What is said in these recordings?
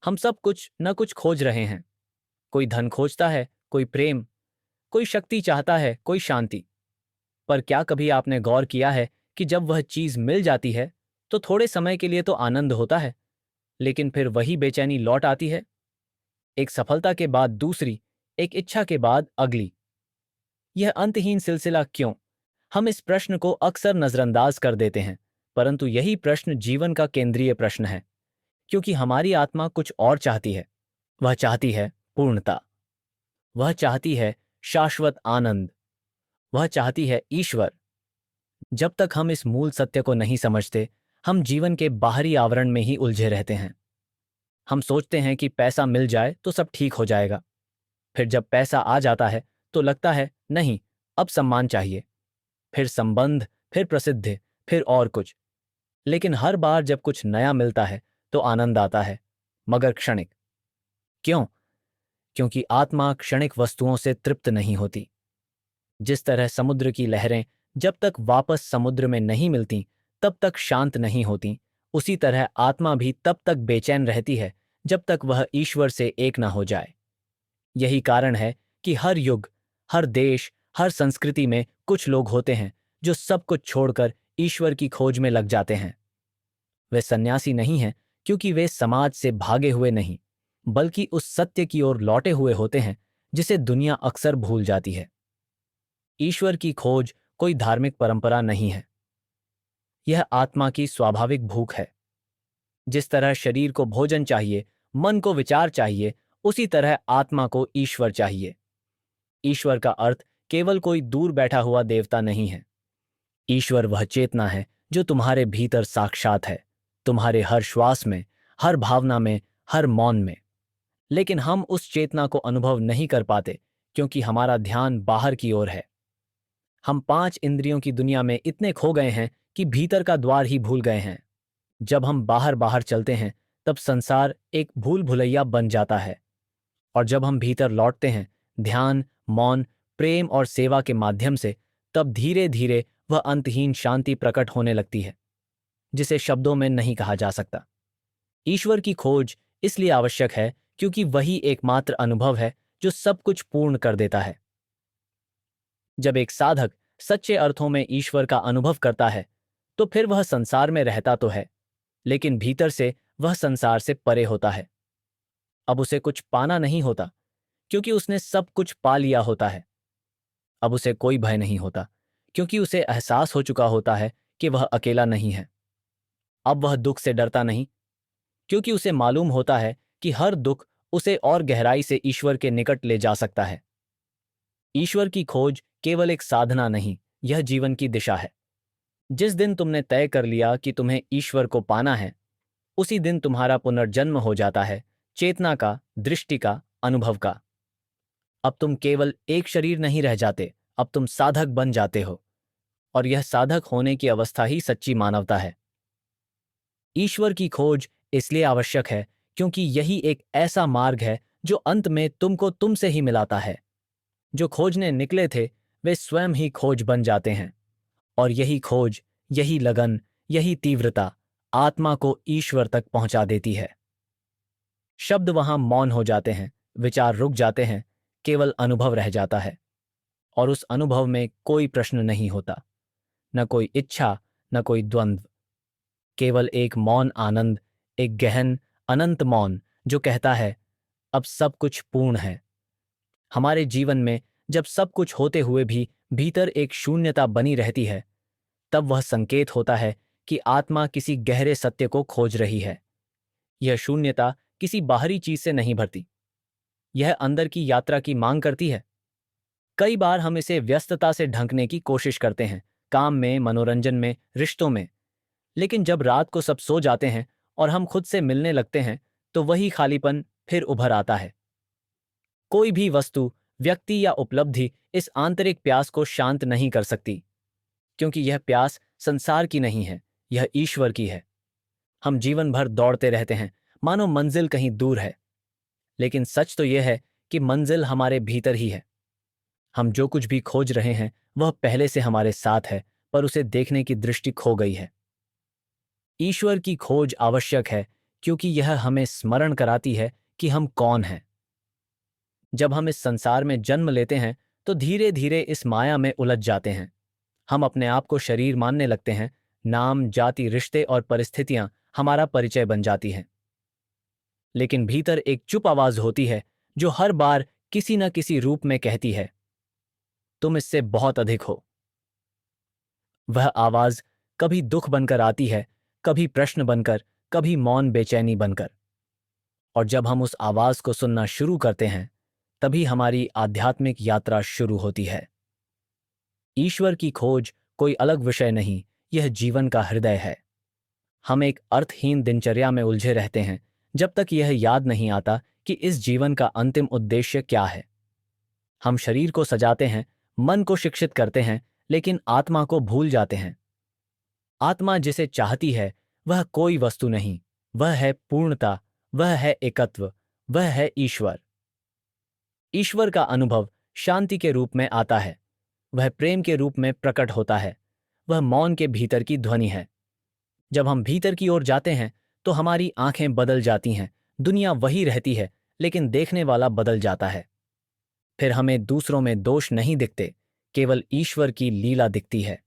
हम सब कुछ न कुछ खोज रहे हैं। कोई धन खोजता है, कोई प्रेम, कोई शक्ति चाहता है, कोई शांति। पर क्या कभी आपने गौर किया है कि जब वह चीज मिल जाती है तो थोड़े समय के लिए तो आनंद होता है, लेकिन फिर वही बेचैनी लौट आती है। एक सफलता के बाद दूसरी, एक इच्छा के बाद अगली। यह अंतहीन सिलसिला क्यों? हम इस प्रश्न को अक्सर नजरअंदाज कर देते हैं, परंतु यही प्रश्न जीवन का केंद्रीय प्रश्न है। क्योंकि हमारी आत्मा कुछ और चाहती है। वह चाहती है पूर्णता। वह चाहती है शाश्वत आनंद। वह चाहती है ईश्वर। जब तक हम इस मूल सत्य को नहीं समझते, हम जीवन के बाहरी आवरण में ही उलझे रहते हैं। हम सोचते हैं कि पैसा मिल जाए तो सब ठीक हो जाएगा। फिर जब पैसा आ जाता है तो लगता है नहीं, अब सम्मान चाहिए, फिर संबंध, फिर प्रसिद्धि, फिर और कुछ। लेकिन हर बार जब कुछ नया मिलता है तो आनंद आता है, मगर क्षणिक। क्यों? क्योंकि आत्मा क्षणिक वस्तुओं से तृप्त नहीं होती। जिस तरह समुद्र की लहरें जब तक वापस समुद्र में नहीं मिलती तब तक शांत नहीं होती, उसी तरह आत्मा भी तब तक बेचैन रहती है जब तक वह ईश्वर से एक न हो जाए। यही कारण है कि हर युग, हर देश, हर संस्कृति में कुछ लोग होते हैं जो सब कुछ छोड़कर ईश्वर की खोज में लग जाते हैं। वे सन्यासी नहीं हैं क्योंकि वे समाज से भागे हुए नहीं, बल्कि उस सत्य की ओर लौटे हुए होते हैं जिसे दुनिया अक्सर भूल जाती है। ईश्वर की खोज कोई धार्मिक परंपरा नहीं है। यह आत्मा की स्वाभाविक भूख है। जिस तरह शरीर को भोजन चाहिए, मन को विचार चाहिए, उसी तरह आत्मा को ईश्वर चाहिए। ईश्वर का अर्थ केवल कोई दूर बैठा हुआ देवता नहीं है। ईश्वर वह चेतना है जो तुम्हारे भीतर साक्षात है, तुम्हारे हर श्वास में, हर भावना में, हर मौन में। लेकिन हम उस चेतना को अनुभव नहीं कर पाते क्योंकि हमारा ध्यान बाहर की ओर है। हम पांच इंद्रियों की दुनिया में इतने खो गए हैं कि भीतर का द्वार ही भूल गए हैं। जब हम बाहर बाहर चलते हैं तब संसार एक भूल भुलैया बन जाता है, और जब हम भीतर लौटते हैं ध्यान, मौन, प्रेम और सेवा के माध्यम से, तब धीरे धीरे वह अंतहीन शांति प्रकट होने लगती है जिसे शब्दों में नहीं कहा जा सकता। ईश्वर की खोज इसलिए आवश्यक है क्योंकि वही एकमात्र अनुभव है जो सब कुछ पूर्ण कर देता है। जब एक साधक सच्चे अर्थों में ईश्वर का अनुभव करता है तो फिर वह संसार में रहता तो है, लेकिन भीतर से वह संसार से परे होता है। अब उसे कुछ पाना नहीं होता क्योंकि उसने सब कुछ पा लिया होता है। अब उसे कोई भय नहीं होता क्योंकि उसे एहसास हो चुका होता है कि वह अकेला नहीं है। अब वह दुख से डरता नहीं क्योंकि उसे मालूम होता है कि हर दुख उसे और गहराई से ईश्वर के निकट ले जा सकता है। ईश्वर की खोज केवल एक साधना नहीं, यह जीवन की दिशा है। जिस दिन तुमने तय कर लिया कि तुम्हें ईश्वर को पाना है, उसी दिन तुम्हारा पुनर्जन्म हो जाता है, चेतना का, दृष्टि का, अनुभव का। अब तुम केवल एक शरीर नहीं रह जाते, अब तुम साधक बन जाते हो, और यह साधक होने की अवस्था ही सच्ची मानवता है। ईश्वर की खोज इसलिए आवश्यक है क्योंकि यही एक ऐसा मार्ग है जो अंत में तुमको तुमसे ही मिलाता है। जो खोजने निकले थे वे स्वयं ही खोज बन जाते हैं, और यही खोज, यही लगन, यही तीव्रता आत्मा को ईश्वर तक पहुंचा देती है। शब्द वहां मौन हो जाते हैं, विचार रुक जाते हैं, केवल अनुभव रह जाता है। और उस अनुभव में कोई प्रश्न नहीं होता, न कोई इच्छा, न कोई द्वंद्व। केवल एक मौन आनंद, एक गहन अनंत मौन जो कहता है अब सब कुछ पूर्ण है। हमारे जीवन में जब सब कुछ होते हुए भी भीतर एक शून्यता बनी रहती है, तब वह संकेत होता है कि आत्मा किसी गहरे सत्य को खोज रही है। यह शून्यता किसी बाहरी चीज से नहीं भरती, यह अंदर की यात्रा की मांग करती है। कई बार हम इसे व्यस्तता से ढंकने की कोशिश करते हैं, काम में, मनोरंजन में, रिश्तों में। लेकिन जब रात को सब सो जाते हैं और हम खुद से मिलने लगते हैं तो वही खालीपन फिर उभर आता है। कोई भी वस्तु, व्यक्ति या उपलब्धि इस आंतरिक प्यास को शांत नहीं कर सकती, क्योंकि यह प्यास संसार की नहीं है, यह ईश्वर की है। हम जीवन भर दौड़ते रहते हैं मानो मंजिल कहीं दूर है, लेकिन सच तो यह है कि मंजिल हमारे भीतर ही है। हम जो कुछ भी खोज रहे हैं वह पहले से हमारे साथ है, पर उसे देखने की दृष्टि खो गई है। ईश्वर की खोज आवश्यक है क्योंकि यह हमें स्मरण कराती है कि हम कौन हैं। जब हम इस संसार में जन्म लेते हैं तो धीरे धीरे इस माया में उलझ जाते हैं। हम अपने आप को शरीर मानने लगते हैं। नाम, जाति, रिश्ते और परिस्थितियां हमारा परिचय बन जाती हैं। लेकिन भीतर एक चुप आवाज होती है जो हर बार किसी न किसी रूप में कहती है, तुम इससे बहुत अधिक हो। वह आवाज कभी दुख बनकर आती है, कभी प्रश्न बनकर, कभी मौन बेचैनी बनकर। और जब हम उस आवाज को सुनना शुरू करते हैं तभी हमारी आध्यात्मिक यात्रा शुरू होती है। ईश्वर की खोज कोई अलग विषय नहीं, यह जीवन का हृदय है। हम एक अर्थहीन दिनचर्या में उलझे रहते हैं जब तक यह याद नहीं आता कि इस जीवन का अंतिम उद्देश्य क्या है। हम शरीर को सजाते हैं, मन को शिक्षित करते हैं, लेकिन आत्मा को भूल जाते हैं। आत्मा जिसे चाहती है वह कोई वस्तु नहीं, वह है पूर्णता, वह है एकत्व, वह है ईश्वर। ईश्वर का अनुभव शांति के रूप में आता है, वह प्रेम के रूप में प्रकट होता है, वह मौन के भीतर की ध्वनि है। जब हम भीतर की ओर जाते हैं तो हमारी आंखें बदल जाती हैं, दुनिया वही रहती है लेकिन देखने वाला बदल जाता है। फिर हमें दूसरों में दोष नहीं दिखते, केवल ईश्वर की लीला दिखती है।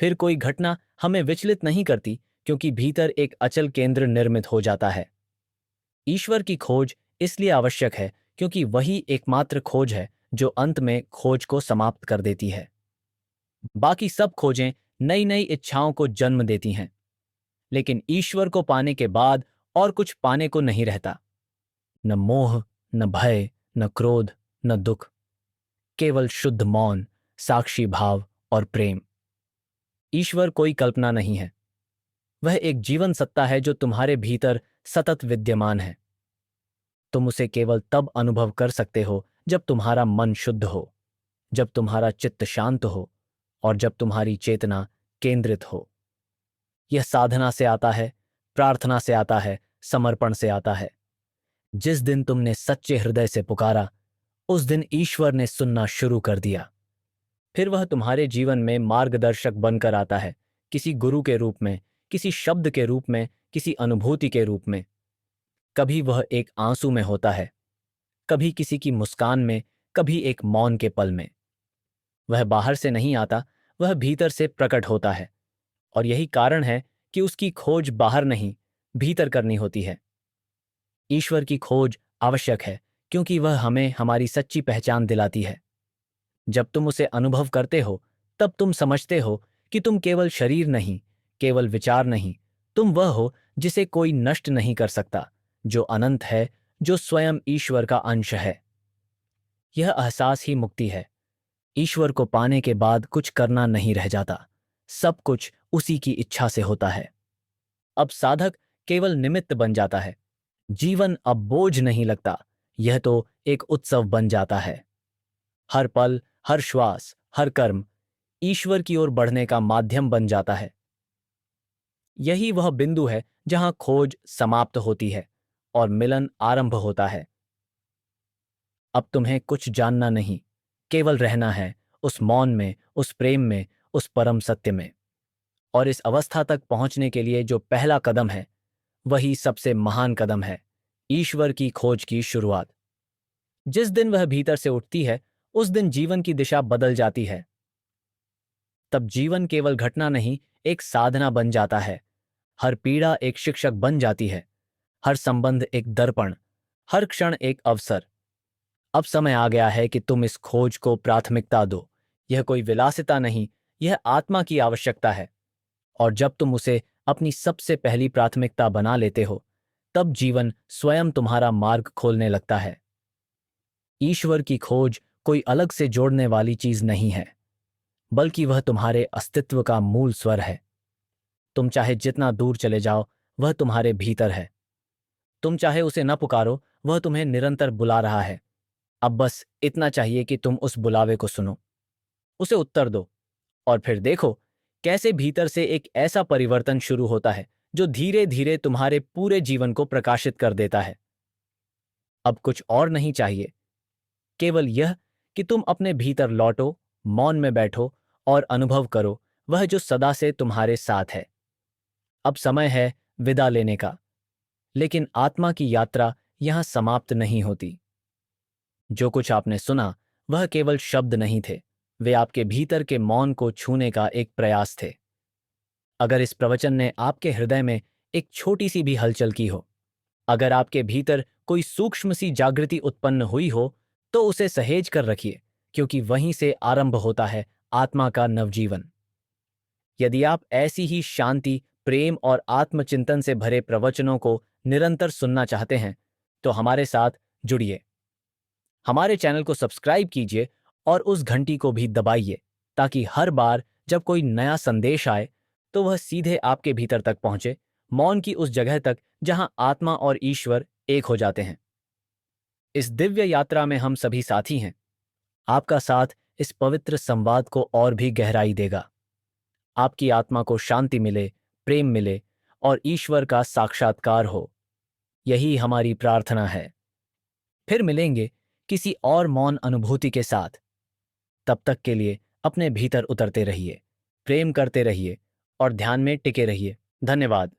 फिर कोई घटना हमें विचलित नहीं करती क्योंकि भीतर एक अचल केंद्र निर्मित हो जाता है। ईश्वर की खोज इसलिए आवश्यक है क्योंकि वही एकमात्र खोज है जो अंत में खोज को समाप्त कर देती है। बाकी सब खोजें नई नई इच्छाओं को जन्म देती हैं, लेकिन ईश्वर को पाने के बाद और कुछ पाने को नहीं रहता। न मोह, न भय, न क्रोध, न दुख, केवल शुद्ध मौन, साक्षी भाव और प्रेम। ईश्वर कोई कल्पना नहीं है, वह एक जीवन सत्ता है जो तुम्हारे भीतर सतत विद्यमान है। तुम उसे केवल तब अनुभव कर सकते हो जब तुम्हारा मन शुद्ध हो, जब तुम्हारा चित्त शांत हो और जब तुम्हारी चेतना केंद्रित हो। यह साधना से आता है, प्रार्थना से आता है, समर्पण से आता है। जिस दिन तुमने सच्चे हृदय से पुकारा उस दिन ईश्वर ने सुनना शुरू कर दिया। फिर वह तुम्हारे जीवन में मार्गदर्शक बनकर आता है, किसी गुरु के रूप में, किसी शब्द के रूप में, किसी अनुभूति के रूप में। कभी वह एक आंसू में होता है, कभी किसी की मुस्कान में, कभी एक मौन के पल में। वह बाहर से नहीं आता, वह भीतर से प्रकट होता है। और यही कारण है कि उसकी खोज बाहर नहीं, भीतर करनी होती है। ईश्वर की खोज आवश्यक है क्योंकि वह हमें हमारी सच्ची पहचान दिलाती है। जब तुम उसे अनुभव करते हो तब तुम समझते हो कि तुम केवल शरीर नहीं, केवल विचार नहीं, तुम वह हो जिसे कोई नष्ट नहीं कर सकता, जो अनंत है, जो स्वयं ईश्वर का अंश है। यह एहसास ही मुक्ति है। ईश्वर को पाने के बाद कुछ करना नहीं रह जाता, सब कुछ उसी की इच्छा से होता है। अब साधक केवल निमित्त बन जाता है। जीवन अब बोझ नहीं लगता, यह तो एक उत्सव बन जाता है। हर पल, हर श्वास, हर कर्म ईश्वर की ओर बढ़ने का माध्यम बन जाता है। यही वह बिंदु है जहां खोज समाप्त होती है और मिलन आरंभ होता है। अब तुम्हें कुछ जानना नहीं, केवल रहना है उस मौन में, उस प्रेम में, उस परम सत्य में। और इस अवस्था तक पहुंचने के लिए जो पहला कदम है वही सबसे महान कदम है, ईश्वर की खोज की शुरुआत। जिस दिन वह भीतर से उठती है उस दिन जीवन की दिशा बदल जाती है। तब जीवन केवल घटना नहीं, एक साधना बन जाता है। हर पीड़ा एक शिक्षक बन जाती है, हर संबंध एक दर्पण, हर क्षण एक अवसर। अब समय आ गया है कि तुम इस खोज को प्राथमिकता दो। यह कोई विलासिता नहीं, यह आत्मा की आवश्यकता है। और जब तुम उसे अपनी सबसे पहली प्राथमिकता बना लेते हो तब जीवन स्वयं तुम्हारा मार्ग खोलने लगता है। ईश्वर की खोज कोई अलग से जोड़ने वाली चीज नहीं है, बल्कि वह तुम्हारे अस्तित्व का मूल स्वर है। तुम चाहे जितना दूर चले जाओ वह तुम्हारे भीतर है। तुम चाहे उसे न पुकारो, वह तुम्हें निरंतर बुला रहा है। अब बस इतना चाहिए कि तुम उस बुलावे को सुनो, उसे उत्तर दो और फिर देखो कैसे भीतर से एक ऐसा परिवर्तन शुरू होता है जो धीरे धीरे तुम्हारे पूरे जीवन को प्रकाशित कर देता है। अब कुछ और नहीं चाहिए, केवल यह कि तुम अपने भीतर लौटो, मौन में बैठो और अनुभव करो वह जो सदा से तुम्हारे साथ है। अब समय है विदा लेने का। लेकिन आत्मा की यात्रा यहां समाप्त नहीं होती। जो कुछ आपने सुना वह केवल शब्द नहीं थे, वे आपके भीतर के मौन को छूने का एक प्रयास थे। अगर इस प्रवचन ने आपके हृदय में एक छोटी सी भी हलचल की हो, अगर आपके भीतर कोई सूक्ष्म सी जागृति उत्पन्न हुई हो, तो उसे सहेज कर रखिए, क्योंकि वहीं से आरंभ होता है आत्मा का नवजीवन। यदि आप ऐसी ही शांति, प्रेम और आत्मचिंतन से भरे प्रवचनों को निरंतर सुनना चाहते हैं, तो हमारे साथ जुड़िए। हमारे चैनल को सब्सक्राइब कीजिए और उस घंटी को भी दबाइए, ताकि हर बार जब कोई नया संदेश आए तो वह सीधे आपके भीतर तक पहुंचे, मौन की उस जगह तक जहां आत्मा और ईश्वर एक हो जाते हैं। इस दिव्य यात्रा में हम सभी साथी हैं। आपका साथ इस पवित्र संवाद को और भी गहराई देगा। आपकी आत्मा को शांति मिले, प्रेम मिले और ईश्वर का साक्षात्कार हो, यही हमारी प्रार्थना है। फिर मिलेंगे किसी और मौन अनुभूति के साथ। तब तक के लिए अपने भीतर उतरते रहिए, प्रेम करते रहिए और ध्यान में टिके रहिए। धन्यवाद।